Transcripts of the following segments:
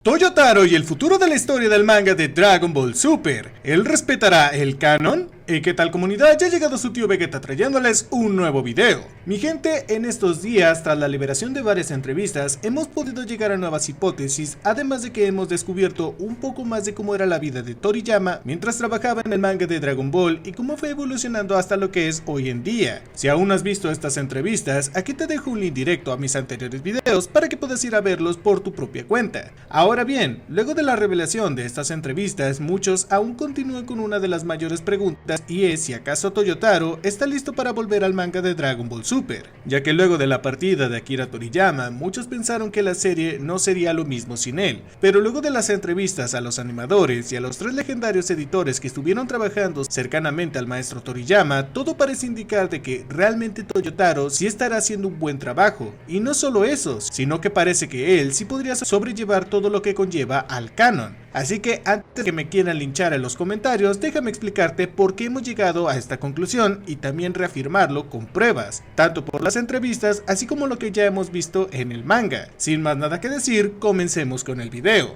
Toyotaro y el futuro de la historia del manga de Dragon Ball Super. ¿Él respetará el canon? ¿Y qué tal, comunidad? Ya ha llegado su tío Vegeta trayéndoles un nuevo video. Mi gente, en estos días, tras la liberación de varias entrevistas, hemos podido llegar a nuevas hipótesis, además de que hemos descubierto un poco más de cómo era la vida de Toriyama mientras trabajaba en el manga de Dragon Ball y cómo fue evolucionando hasta lo que es hoy en día. Si aún no has visto estas entrevistas, aquí te dejo un link directo a mis anteriores videos para que puedas ir a verlos por tu propia cuenta. Ahora bien, luego de la revelación de estas entrevistas, muchos aún continúan con una de las mayores preguntas, y es si acaso Toyotaro está listo para volver al manga de Dragon Ball Super, ya que luego de la partida de Akira Toriyama, muchos pensaron que la serie no sería lo mismo sin él, pero luego de las entrevistas a los animadores y a los tres legendarios editores que estuvieron trabajando cercanamente al maestro Toriyama, todo parece indicar de que realmente Toyotaro sí estará haciendo un buen trabajo, y no solo eso, sino que parece que él sí podría sobrellevar todo lo que conlleva al canon. Así que antes de que me quieran linchar en los comentarios, déjame explicarte por qué hemos llegado a esta conclusión y también reafirmarlo con pruebas, tanto por las entrevistas así como lo que ya hemos visto en el manga. Sin más nada que decir, comencemos con el video.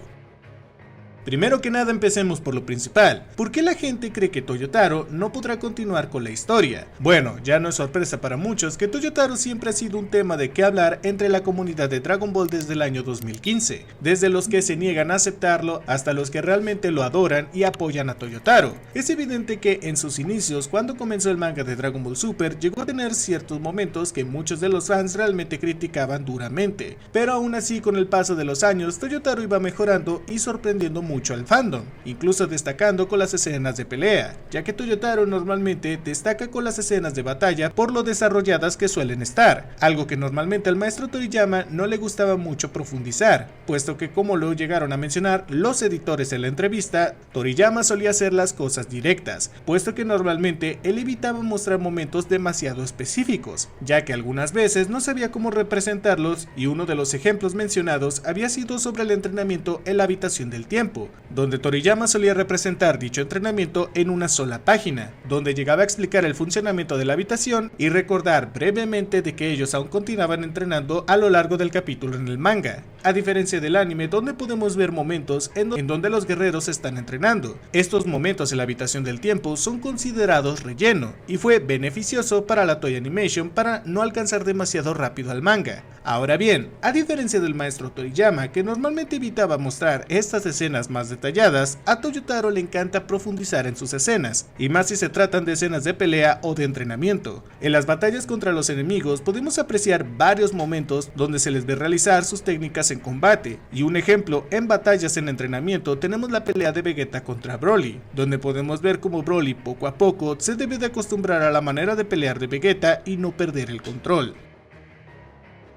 Primero que nada, empecemos por lo principal. ¿Por qué la gente cree que Toyotaro no podrá continuar con la historia? Bueno, ya no es sorpresa para muchos que Toyotaro siempre ha sido un tema de qué hablar entre la comunidad de Dragon Ball desde el año 2015, desde los que se niegan a aceptarlo hasta los que realmente lo adoran y apoyan a Toyotaro. Es evidente que en sus inicios, cuando comenzó el manga de Dragon Ball Super, llegó a tener ciertos momentos que muchos de los fans realmente criticaban duramente, pero aún así, con el paso de los años, Toyotaro iba mejorando y sorprendiendo mucho al fandom, incluso destacando con las escenas de pelea, ya que Toyotaro normalmente destaca con las escenas de batalla por lo desarrolladas que suelen estar, algo que normalmente al maestro Toriyama no le gustaba mucho profundizar, puesto que, como lo llegaron a mencionar los editores en la entrevista, Toriyama solía hacer las cosas directas, puesto que normalmente él evitaba mostrar momentos demasiado específicos, ya que algunas veces no sabía cómo representarlos, y uno de los ejemplos mencionados había sido sobre el entrenamiento en la habitación del tiempo, donde Toriyama solía representar dicho entrenamiento en una sola página, donde llegaba a explicar el funcionamiento de la habitación y recordar brevemente de que ellos aún continuaban entrenando a lo largo del capítulo en el manga, a diferencia del anime, donde podemos ver momentos en donde los guerreros están entrenando. Estos momentos en la habitación del tiempo son considerados relleno, y fue beneficioso para la Toei Animation para no alcanzar demasiado rápido al manga. Ahora bien, a diferencia del maestro Toriyama, que normalmente evitaba mostrar estas escenas más detalladas, a Toyotaro le encanta profundizar en sus escenas, y más si se tratan de escenas de pelea o de entrenamiento. En las batallas contra los enemigos podemos apreciar varios momentos donde se les ve realizar sus técnicas en combate, y un ejemplo en batallas en entrenamiento tenemos la pelea de Vegeta contra Broly, donde podemos ver cómo Broly poco a poco se debe de acostumbrar a la manera de pelear de Vegeta y no perder el control.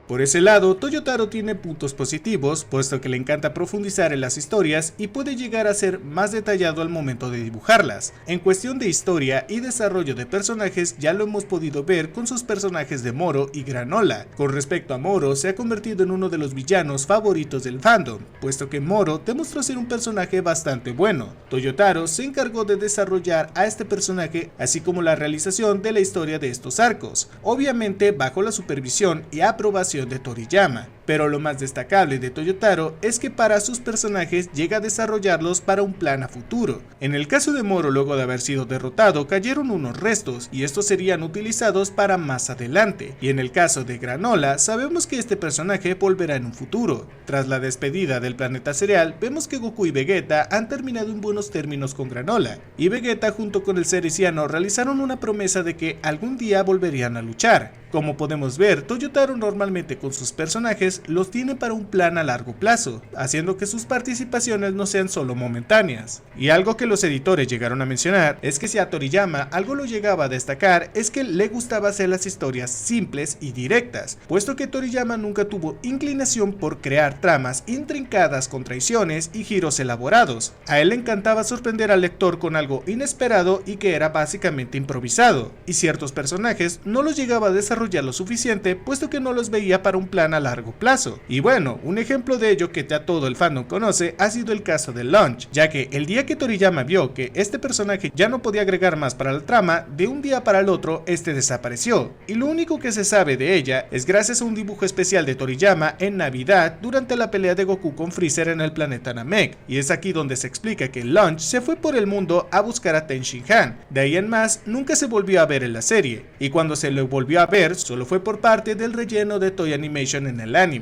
Por ese lado, Toyotaro tiene puntos positivos, puesto que le encanta profundizar en las historias y puede llegar a ser más detallado al momento de dibujarlas. En cuestión de historia y desarrollo de personajes, ya lo hemos podido ver con sus personajes de Moro y Granola. Con respecto a Moro, se ha convertido en uno de los villanos favoritos del fandom, puesto que Moro demostró ser un personaje bastante bueno. Toyotaro se encargó de desarrollar a este personaje, así como la realización de la historia de estos arcos, obviamente bajo la supervisión y aprobación de Toriyama, pero lo más destacable de Toyotaro es que para sus personajes llega a desarrollarlos para un plan a futuro. En el caso de Moro, luego de haber sido derrotado, cayeron unos restos y estos serían utilizados para más adelante, y en el caso de Granola, sabemos que este personaje volverá en un futuro. Tras la despedida del planeta cereal, vemos que Goku y Vegeta han terminado en buenos términos con Granola, y Vegeta junto con el Cereciano realizaron una promesa de que algún día volverían a luchar. Como podemos ver, Toyotaro normalmente con sus personajes los tiene para un plan a largo plazo, haciendo que sus participaciones no sean solo momentáneas. Y algo que los editores llegaron a mencionar es que si a Toriyama algo lo llegaba a destacar es que le gustaba hacer las historias simples y directas, puesto que Toriyama nunca tuvo inclinación por crear tramas intrincadas con traiciones y giros elaborados. A él le encantaba sorprender al lector con algo inesperado y que era básicamente improvisado, y ciertos personajes no los llegaba a desarrollar lo suficiente, puesto que no los veía para un plan a largo plazo. plazo. Y bueno, un ejemplo de ello que ya todo el fandom conoce ha sido el caso de Launch, ya que el día que Toriyama vio que este personaje ya no podía agregar más para la trama, de un día para el otro este desapareció, y lo único que se sabe de ella es gracias a un dibujo especial de Toriyama en Navidad durante la pelea de Goku con Freezer en el planeta Namek, y es aquí donde se explica que Launch se fue por el mundo a buscar a Ten Shin Han. De ahí en más nunca se volvió a ver en la serie, y cuando se lo volvió a ver solo fue por parte del relleno de Toei Animation en el anime.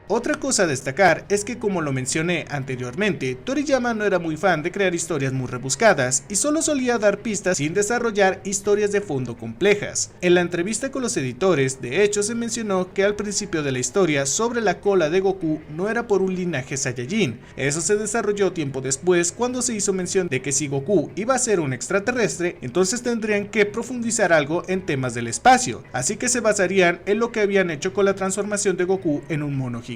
Otra cosa a destacar es que, como lo mencioné anteriormente, Toriyama no era muy fan de crear historias muy rebuscadas y solo solía dar pistas sin desarrollar historias de fondo complejas. En la entrevista con los editores, de hecho se mencionó que al principio de la historia sobre la cola de Goku no era por un linaje Saiyajin. Eso se desarrolló tiempo después cuando se hizo mención de que si Goku iba a ser un extraterrestre, entonces tendrían que profundizar algo en temas del espacio, así que se basarían en lo que habían hecho con la transformación de Goku en un mono gigante.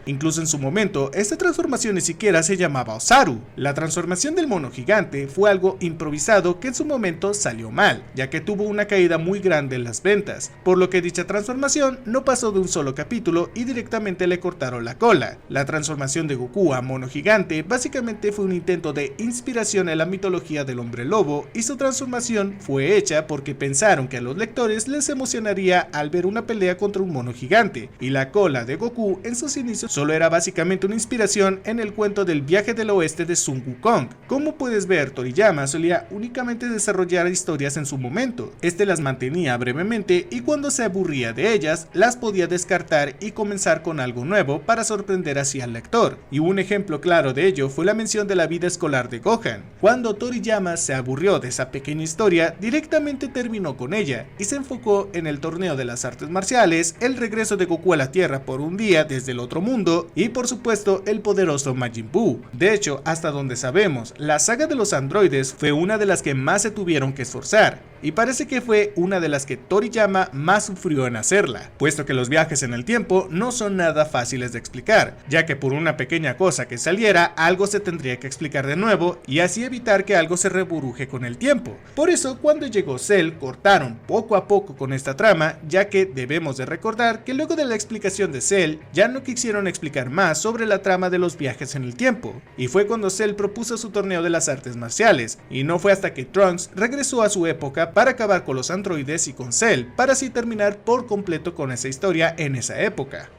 Incluso en su momento, esta transformación ni siquiera se llamaba Osaru. La transformación del mono gigante fue algo improvisado que en su momento salió mal, ya que tuvo una caída muy grande en las ventas, por lo que dicha transformación no pasó de un solo capítulo y directamente le cortaron la cola. La transformación de Goku a mono gigante básicamente fue un intento de inspiración en la mitología del hombre lobo, y su transformación fue hecha porque pensaron que a los lectores les emocionaría al ver una pelea contra un mono gigante, y la cola de Goku en sus inicios solo era básicamente una inspiración en el cuento del viaje del oeste de Sun Wukong. Como puedes ver, Toriyama solía únicamente desarrollar historias en su momento. Este las mantenía brevemente y cuando se aburría de ellas, las podía descartar y comenzar con algo nuevo para sorprender así al lector. Y un ejemplo claro de ello fue la mención de la vida escolar de Gohan. Cuando Toriyama se aburrió de esa pequeña historia, directamente terminó con ella y se enfocó en el torneo de las artes marciales, el regreso de Goku a la Tierra por un día desde el otro mundo y por supuesto el poderoso Majin Buu. De hecho, hasta donde sabemos, la saga de los androides fue una de las que más se tuvieron que esforzar, y parece que fue una de las que Toriyama más sufrió en hacerla, puesto que los viajes en el tiempo no son nada fáciles de explicar, ya que por una pequeña cosa que saliera, algo se tendría que explicar de nuevo y así evitar que algo se reburuje con el tiempo. Por eso, cuando llegó Cell, cortaron poco a poco con esta trama, ya que debemos de recordar que luego de la explicación de Cell, ya no quisieron explicar más sobre la trama de los viajes en el tiempo, y fue cuando Cell propuso su torneo de las artes marciales, y no fue hasta que Trunks regresó a su época para acabar con los androides y con Cell, para así terminar por completo con esa historia en esa época.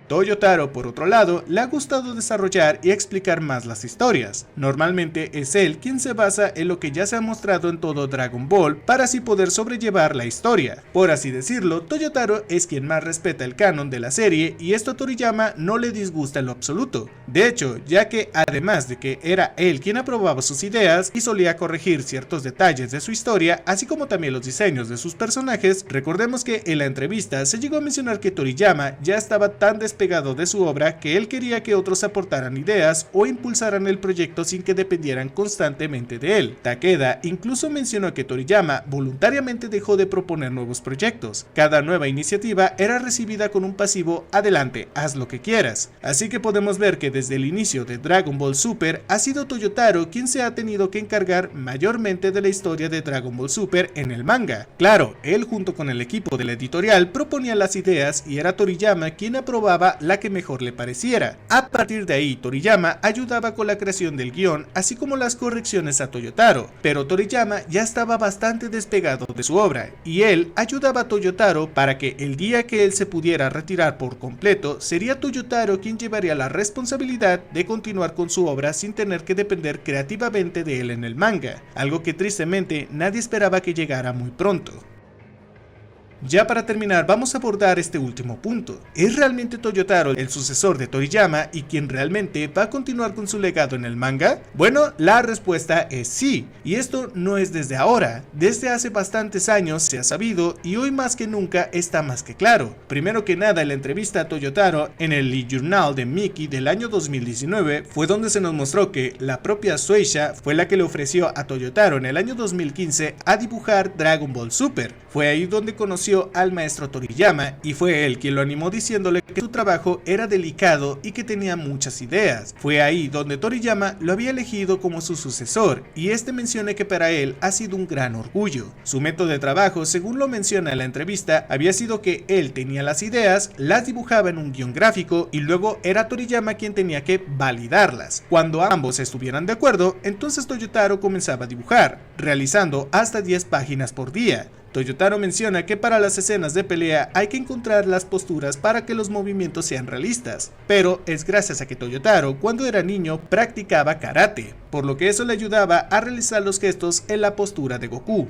Toyotaro, por otro lado, le ha gustado desarrollar y explicar más las historias. Normalmente es él quien se basa en lo que ya se ha mostrado en todo Dragon Ball para así poder sobrellevar la historia. Por así decirlo, Toyotaro es quien más respeta el canon de la serie y esto a Toriyama no le disgusta en lo absoluto. De hecho, ya que además de que era él quien aprobaba sus ideas y solía corregir ciertos detalles de su historia, así como también los diseños de sus personajes, recordemos que en la entrevista se llegó a mencionar que Toriyama ya estaba tan despegado de su obra que él quería que otros aportaran ideas o impulsaran el proyecto sin que dependieran constantemente de él. Takeda incluso mencionó que Toriyama voluntariamente dejó de proponer nuevos proyectos. Cada nueva iniciativa era recibida con un pasivo "adelante, haz lo que quieras". Así que podemos ver que desde el inicio de Dragon Ball Super ha sido Toyotaro quien se ha tenido que encargar mayormente de la historia de Dragon Ball Super en el manga. Claro, él junto con el equipo de la editorial proponía las ideas y era Toriyama quien aprobaba la que mejor le pareciera. A partir de ahí, Toriyama ayudaba con la creación del guión, así como las correcciones a Toyotaro, pero Toriyama ya estaba bastante despegado de su obra, y él ayudaba a Toyotaro para que el día que él se pudiera retirar por completo, sería Toyotaro quien llevaría la responsabilidad de continuar con su obra sin tener que depender creativamente de él en el manga, algo que tristemente nadie esperaba que llegara muy pronto. Ya para terminar, vamos a abordar este último punto. ¿Es realmente Toyotaro el sucesor de Toriyama y quien realmente va a continuar con su legado en el manga? Bueno, la respuesta es sí, y esto no es desde ahora. Desde hace bastantes años se ha sabido y hoy más que nunca está más que claro. Primero que nada, en la entrevista a Toyotaro en el Lee Journal de Mickey del año 2019 fue donde se nos mostró que la propia Shueisha fue la que le ofreció a Toyotaro en el año 2015 a dibujar Dragon Ball Super. Fue ahí donde conoció conoció al maestro Toriyama y fue él quien lo animó diciéndole que su trabajo era delicado y que tenía muchas ideas. Fue ahí donde Toriyama lo había elegido como su sucesor y este menciona que para él ha sido un gran orgullo. Su método de trabajo, según lo menciona en la entrevista, había sido que él tenía las ideas, las dibujaba en un guión gráfico y luego era Toriyama quien tenía que validarlas. Cuando ambos estuvieran de acuerdo, entonces Toyotaro comenzaba a dibujar, realizando hasta 10 páginas por día. Toyotaro menciona que para las escenas de pelea hay que encontrar las posturas para que los movimientos sean realistas, pero es gracias a que Toyotaro cuando era niño practicaba karate, por lo que eso le ayudaba a realizar los gestos en la postura de Goku.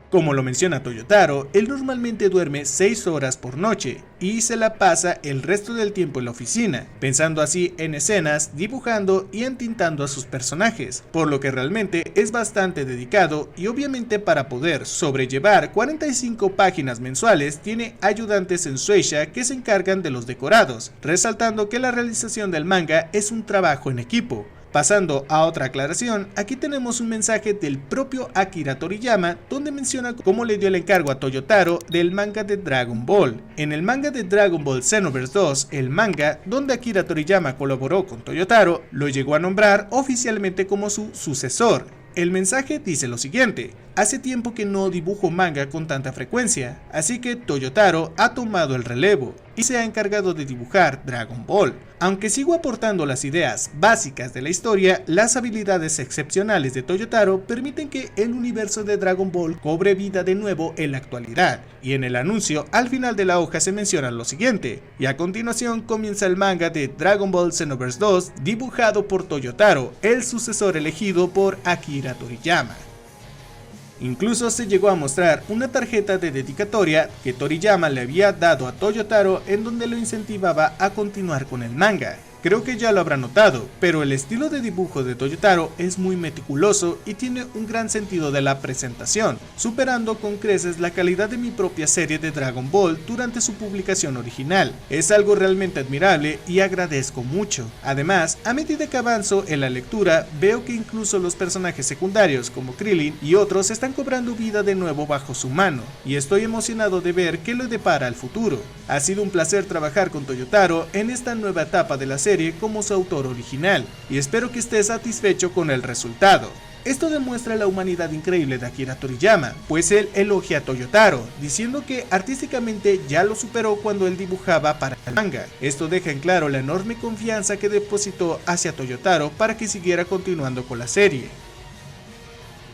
Como lo menciona Toyotaro, él normalmente duerme 6 horas por noche y se la pasa el resto del tiempo en la oficina, pensando así en escenas, dibujando y entintando a sus personajes, por lo que realmente es bastante dedicado y obviamente para poder sobrellevar 45 páginas mensuales tiene ayudantes en Shueisha que se encargan de los decorados, resaltando que la realización del manga es un trabajo en equipo. Pasando a otra aclaración, aquí tenemos un mensaje del propio Akira Toriyama donde menciona cómo le dio el encargo a Toyotaro del manga de Dragon Ball. En el manga de Dragon Ball Xenoverse 2, el manga donde Akira Toriyama colaboró con Toyotaro, lo llegó a nombrar oficialmente como su sucesor. El mensaje dice lo siguiente: hace tiempo que no dibujo manga con tanta frecuencia, así que Toyotaro ha tomado el relevo y se ha encargado de dibujar Dragon Ball. Aunque sigo aportando las ideas básicas de la historia, las habilidades excepcionales de Toyotaro permiten que el universo de Dragon Ball cobre vida de nuevo en la actualidad. Y en el anuncio, al final de la hoja se menciona lo siguiente: y a continuación comienza el manga de Dragon Ball Xenoverse 2, dibujado por Toyotaro, el sucesor elegido por Akira Toriyama. Incluso se llegó a mostrar una tarjeta de dedicatoria que Toriyama le había dado a Toyotaro en donde lo incentivaba a continuar con el manga. Creo que ya lo habrá notado, pero el estilo de dibujo de Toyotaro es muy meticuloso y tiene un gran sentido de la presentación, superando con creces la calidad de mi propia serie de Dragon Ball durante su publicación original. Es algo realmente admirable y agradezco mucho. Además, a medida que avanzo en la lectura, veo que incluso los personajes secundarios como Krillin y otros están cobrando vida de nuevo bajo su mano, y estoy emocionado de ver qué le depara al futuro. Ha sido un placer trabajar con Toyotaro en esta nueva etapa de la serie como su autor original, y espero que esté satisfecho con el resultado. Esto demuestra la humanidad increíble de Akira Toriyama, pues él elogia a Toyotaro, diciendo que artísticamente ya lo superó cuando él dibujaba para el manga. Esto deja en claro la enorme confianza que depositó hacia Toyotaro para que siguiera continuando con la serie.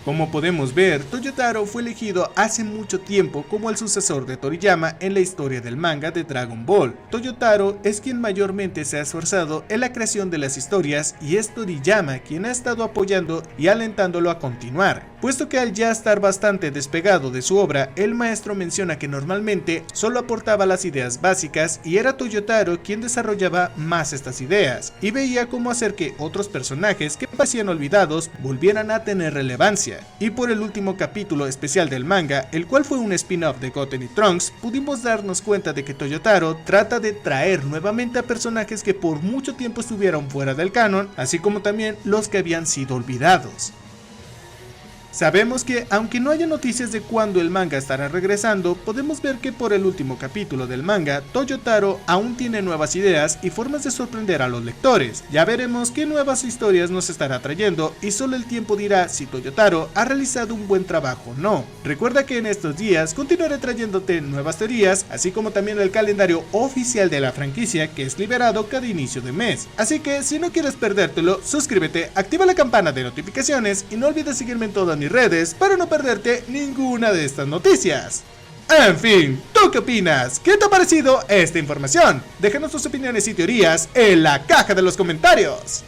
Como podemos ver, Toyotaro fue elegido hace mucho tiempo como el sucesor de Toriyama en la historia del manga de Dragon Ball. Toyotaro es quien mayormente se ha esforzado en la creación de las historias y es Toriyama quien ha estado apoyando y alentándolo a continuar, puesto que al ya estar bastante despegado de su obra, el maestro menciona que normalmente solo aportaba las ideas básicas y era Toyotaro quien desarrollaba más estas ideas y veía cómo hacer que otros personajes que parecían olvidados volvieran a tener relevancia. Y por el último capítulo especial del manga, el cual fue un spin-off de Goten y Trunks, pudimos darnos cuenta de que Toyotaro trata de traer nuevamente a personajes que por mucho tiempo estuvieron fuera del canon, así como también los que habían sido olvidados. Sabemos que, aunque no haya noticias de cuándo el manga estará regresando, podemos ver que por el último capítulo del manga, Toyotaro aún tiene nuevas ideas y formas de sorprender a los lectores. Ya veremos qué nuevas historias nos estará trayendo y solo el tiempo dirá si Toyotaro ha realizado un buen trabajo o no. Recuerda que en estos días continuaré trayéndote nuevas teorías, así como también el calendario oficial de la franquicia que es liberado cada inicio de mes. Así que si no quieres perdértelo, suscríbete, activa la campana de notificaciones y no olvides seguirme en todas mis redes para no perderte ninguna de estas noticias. En fin, ¿tú qué opinas? ¿Qué te ha parecido esta información? Déjanos tus opiniones y teorías en la caja de los comentarios.